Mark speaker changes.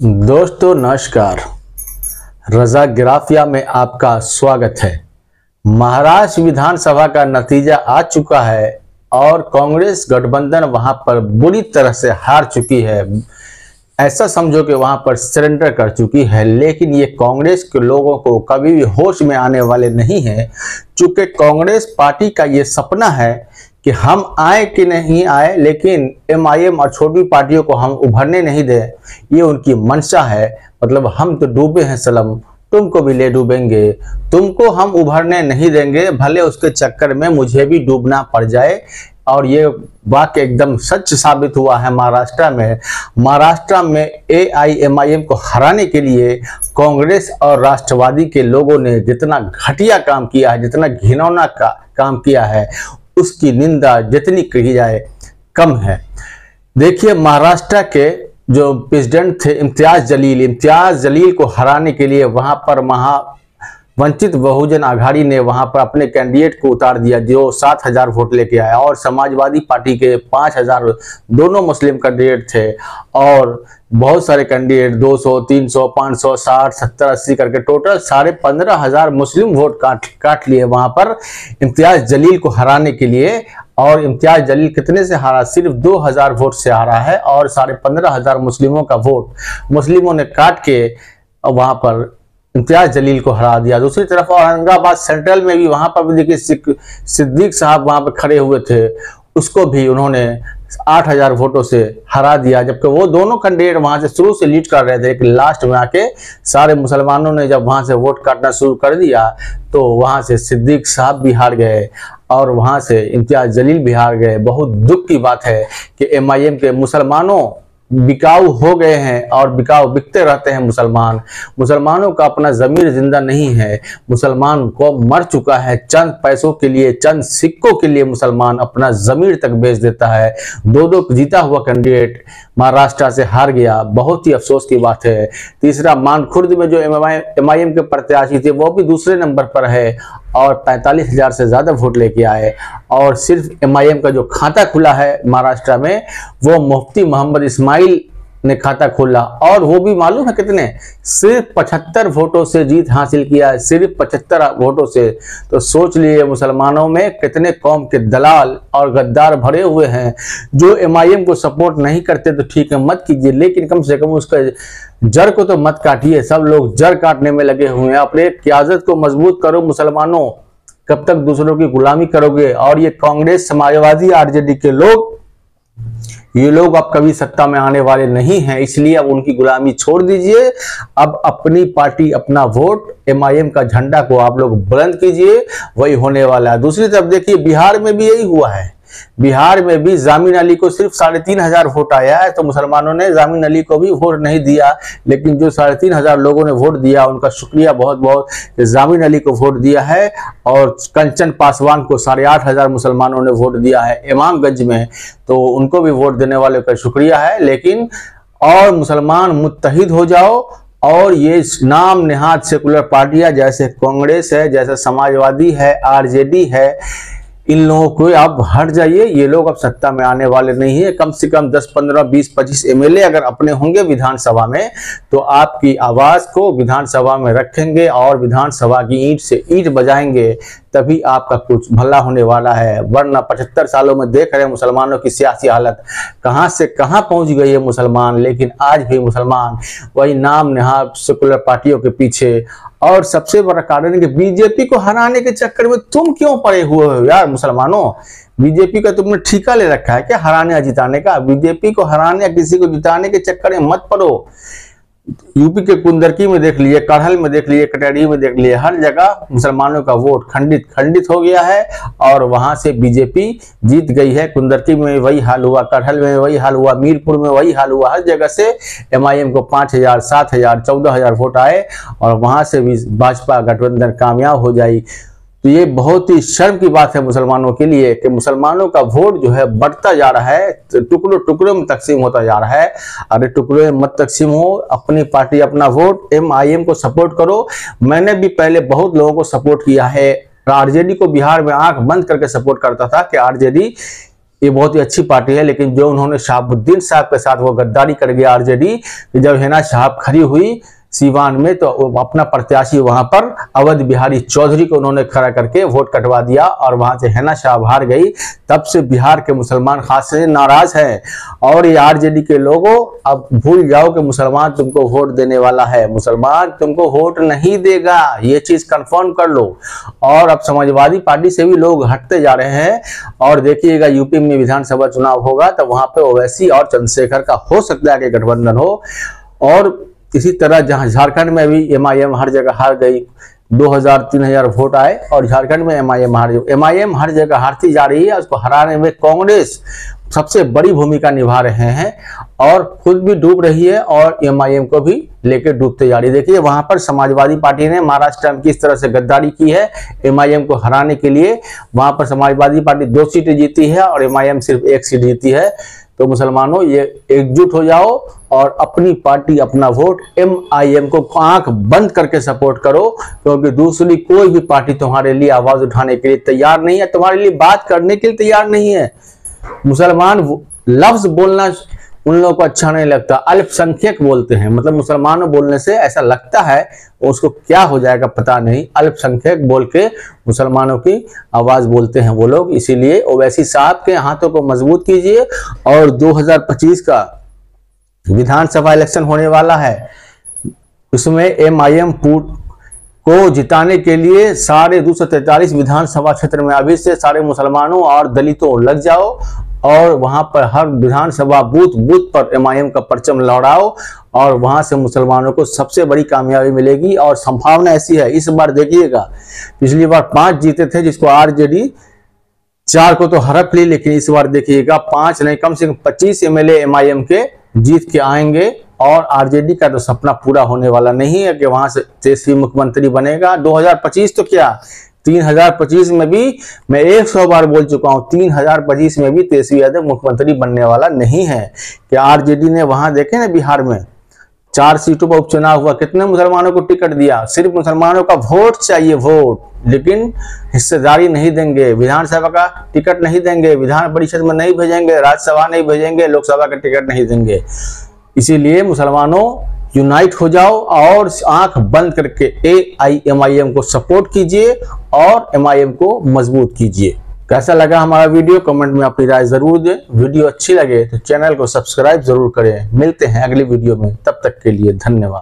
Speaker 1: दोस्तों नमस्कार। रजा ग्राफिया में आपका स्वागत है। महाराष्ट्र विधानसभा का नतीजा आ चुका है और कांग्रेस गठबंधन वहां पर बुरी तरह से हार चुकी है। ऐसा समझो कि वहां पर सरेंडर कर चुकी है, लेकिन ये कांग्रेस के लोगों को कभी भी होश में आने वाले नहीं है। चूंकि कांग्रेस पार्टी का ये सपना है कि हम आए कि नहीं आए, लेकिन एमआईएम और छोटी पार्टियों को हम उभरने नहीं दें, ये उनकी मंशा है। मतलब हम तो डूबे हैं सलम, तुमको भी ले डूबेंगे, तुमको हम उभरने नहीं देंगे, भले उसके चक्कर में मुझे भी डूबना पड़ जाए। और ये वाक्य एकदम सच साबित हुआ है महाराष्ट्र में एआईएमआईएम को हराने के लिए कांग्रेस और राष्ट्रवादी के लोगों ने जितना घटिया काम किया है, जितना घिनौना काम किया है, उसकी निंदा जितनी कही जाए कम है। देखिए, महाराष्ट्र के जो प्रेसिडेंट थे इम्तियाज जलील को हराने के लिए वहां पर वंचित बहुजन आघाड़ी ने वहां पर अपने कैंडिडेट को उतार दिया, जो 7,000 वोट लेके आया। और समाजवादी पार्टी के 5,000 दोनों मुस्लिम कैंडिडेट थे और बहुत सारे कैंडिडेट 200, 300, 500, 60, 70, 80 करके टोटल 15,500 मुस्लिम वोट काट लिए वहां पर इम्तियाज जलील को हराने के लिए। और इम्तियाज जलील कितने से हारा? सिर्फ 2,000 वोट से हारा है और 15,500 मुस्लिमों का वोट मुस्लिमों ने काट के वहां पर इम्तियाज जलील को हरा दिया। दूसरी तरफ औरंगाबाद सेंट्रल में भी वहां पर भी देखिए सिद्दीक साहब वहां पर खड़े हुए थे, उसको भी उन्होंने 8,000 वोटों से हरा दिया। जबकि वो दोनों कैंडिडेट वहां से शुरू से लीड कर रहे थे, लेकिन लास्ट में आके सारे मुसलमानों ने जब वहां से वोट काटना शुरू कर दिया तो वहां से सिद्दीक साहब भी हार गए और वहां से इम्तियाज जलील भी हार गए। बहुत दुख की बात है कि एमआईएम के मुसलमानों बिकाऊ हो गए हैं और बिकते रहते हैं। मुसलमानों का अपना जमीर जिंदा नहीं है। मुसलमान को मर चुका है। चंद पैसों के लिए, चंद सिक्कों के लिए मुसलमान अपना जमीर तक बेच देता है। दो जीता हुआ कैंडिडेट महाराष्ट्र से हार गया, बहुत ही अफसोस की बात है। तीसरा, मानखुर्द में जो एमआईएम के प्रत्याशी थे वो भी दूसरे नंबर पर है और 45,000 से ज्यादा वोट लेके आए। और सिर्फ एमआईएम का जो खाता खुला है महाराष्ट्र में वो मुफ्ती मोहम्मद इस्माइल ने खाता खोला, और वो भी मालूम है कितने? सिर्फ 75 वोटों से जीत हासिल किया है, सिर्फ 75 वोटों से। तो सोच लिए मुसलमानों में कितने कौम के दलाल और गद्दार भरे हुए हैं। जो एमआईएम को सपोर्ट नहीं करते तो ठीक है, मत कीजिए, लेकिन कम से कम उसका जड़ को तो मत काटिए। सब लोग जड़ काटने में लगे हुए हैं। अपने क़यादत को मजबूत करो मुसलमानों, कब तक दूसरों की गुलामी करोगे? और ये कांग्रेस, समाजवादी, आरजेडी के लोग, ये लोग अब कभी सत्ता में आने वाले नहीं हैं, इसलिए अब उनकी गुलामी छोड़ दीजिए। अब अपनी पार्टी, अपना वोट, एमआईएम का झंडा को आप लोग बुलंद कीजिए, वही होने वाला है। दूसरी तरफ देखिए, बिहार में भी यही हुआ है। बिहार में भी जामिन अली को सिर्फ 3,500 वोट आया है, तो मुसलमानों ने जामिन अली को भी वोट नहीं दिया। लेकिन जो 3,500 लोगों ने वोट दिया, उनका शुक्रिया बहुत बहुत, जामिन अली को वोट दिया है। और कंचन पासवान को 8,500 मुसलमानों ने वोट दिया है इमामगंज में, तो उनको भी वोट देने वाले का शुक्रिया है। लेकिन और मुसलमान मुत्तहिद हो जाओ और ये नाम नेहाद सेकुलर पार्टियां जैसे कांग्रेस है, जैसे समाजवादी है, आरजेडी है, इन लोगों को आप हट जाइए। ये लोग अब सत्ता में आने वाले नहीं है। कम से कम 10, 15, 20, 25 एमएलए अगर अपने होंगे विधानसभा में, तो आपकी आवाज को विधानसभा में रखेंगे और विधानसभा की ईंट से ईंट बजाएंगे, तभी आपका कुछ भला होने वाला है। वरना 75 सालों में देख रहे हैं मुसलमानों की सियासी हालत कहां से कहां पहुंच गई है मुसलमान। लेकिन आज भी मुसलमान वही नाम नेहाद सेकुलर पार्टियों के पीछे। और सबसे बड़ा कारण है कि बीजेपी को हराने के चक्कर में तुम क्यों पड़े हुए हो यार मुसलमानों? बीजेपी का तुमने ठेका ले रखा है क्या हराने या जिताने का? बीजेपी को हराने या किसी को जिताने के चक्कर में मत पड़ो। यूपी के कुंदरकी में देख लिए, कड़हल में देख लिए, कटहरी में देख लिए, हर जगह मुसलमानों का वोट खंडित हो गया है और वहां से बीजेपी जीत गई है। कुंदरकी में वही हाल हुआ, कड़हल में वही हाल हुआ, मीरपुर में वही हाल हुआ। हर जगह से एमआईएम को 5,000, 7,000, 14,000 वोट आए और वहां से भी भाजपा गठबंधन कामयाब हो जाए। तो ये बहुत ही शर्म की बात है मुसलमानों के लिए कि मुसलमानों का वोट जो है बढ़ता जा रहा है, टुकड़ों टुकड़ों में तकसीम होता जा रहा है। अरे टुकड़ों में मत तकसीम हो, अपनी पार्टी, अपना वोट, एमआईएम को सपोर्ट करो। मैंने भी पहले बहुत लोगों को सपोर्ट किया है। आरजेडी को बिहार में आंख बंद करके सपोर्ट करता था कि आरजेडी ये बहुत ही अच्छी पार्टी है, लेकिन जो उन्होंने शहाबुद्दीन साहब के साथ वो गद्दारी कर गया आरजेडी, जब हिना साहब खड़ी हुई सीवान में तो अपना प्रत्याशी वहां पर अवध बिहारी चौधरी को उन्होंने खड़ा करके वोट कटवा दिया और वहां से हिना साहब हार गई। तब से बिहार के मुसलमान खास से नाराज हैं और ये आरजेडी के लोगों अब भूल जाओ कि मुसलमान तुमको वोट देने वाला है, मुसलमान तुमको वोट नहीं देगा, ये चीज कंफर्म कर लो। और अब समाजवादी पार्टी से भी लोग हटते जा रहे हैं और देखिएगा यूपी में विधानसभा चुनाव होगा तो वहां पे ओवैसी और चंद्रशेखर का हो सकता है कि गठबंधन हो। और इसी तरह जहां झारखंड में भी एमआईएम हर जगह हार गई, 2000-3000 वोट आए और झारखंड में एमआईएम हार गई। एमआईएम हर जगह हारती जा रही है, उसको हराने में कांग्रेस सबसे बड़ी भूमिका निभा रहे हैं और खुद भी डूब रही है और एमआईएम को भी लेकर डूबते जा रही है। देखिए वहां पर समाजवादी पार्टी ने महाराष्ट्र में किस तरह से गद्दारी की है एमआईएम को हराने के लिए। वहां पर समाजवादी पार्टी 2 सीटें जीती है और एमआईएम सिर्फ 1 सीट जीती है। तो मुसलमानों ये एकजुट हो जाओ और अपनी पार्टी अपना वोट एमआईएम को आंख बंद करके सपोर्ट करो, क्योंकि दूसरी कोई भी पार्टी तुम्हारे लिए आवाज उठाने के लिए तैयार नहीं है, तुम्हारे लिए बात करने के लिए तैयार नहीं है। मुसलमान लफ्ज बोलना उन लोगों को अच्छा नहीं लगता, अल्पसंख्यक बोलते हैं, मतलब मुसलमानों बोलने से ऐसा लगता है उसको क्या हो जाएगा पता नहीं, अल्पसंख्यक बोल के मुसलमानों की आवाज बोलते हैं वो लोग। इसीलिए ओवैसी साहब के हाथों को मजबूत कीजिए और 2025 का विधानसभा इलेक्शन होने वाला है, उसमें एमआईएम को जिताने के लिए सारे 243 विधानसभा क्षेत्र में अभी से सारे मुसलमानों और दलितों लग जाओ और वहां पर हर विधानसभा बूथ पर एमआईएम का परचम लहराओ और वहां से मुसलमानों को सबसे बड़ी कामयाबी मिलेगी। और संभावना ऐसी है इस बार देखिएगा, पिछली बार 5 जीते थे जिसको आरजेडी 4 को तो हड़प ली, लेकिन इस बार देखिएगा 5 नहीं कम से कम 25 एमएलए एमआईएम के जीत के आएंगे और आरजेडी का तो सपना पूरा होने वाला नहीं है कि वहां से तेजस्वी मुख्यमंत्री बनेगा। 2025 तो क्या 3025 में भी मैं 100 बार बोल चुका हूं, 3025 में भी तेजस्वी यादव मुख्यमंत्री बनने वाला नहीं है। कि आरजेडी ने वहां देखे ना बिहार में 4 सीटों पर उपचुनाव हुआ, कितने मुसलमानों को टिकट दिया, सिर्फ मुसलमानों का वोट चाहिए वोट, लेकिन हिस्सेदारी नहीं देंगे, विधानसभा का टिकट नहीं देंगे, विधान परिषद में नहीं भेजेंगे, राज्यसभा नहीं भेजेंगे, लोकसभा का टिकट नहीं देंगे। इसीलिए मुसलमानों यूनाइट हो जाओ और आंख बंद करके एमआईएम को सपोर्ट कीजिए और एमआईएम को मजबूत कीजिए। कैसा लगा हमारा वीडियो कमेंट में अपनी राय जरूर दें। वीडियो अच्छी लगे तो चैनल को सब्सक्राइब जरूर करें। मिलते हैं अगली वीडियो में, तब तक के लिए धन्यवाद।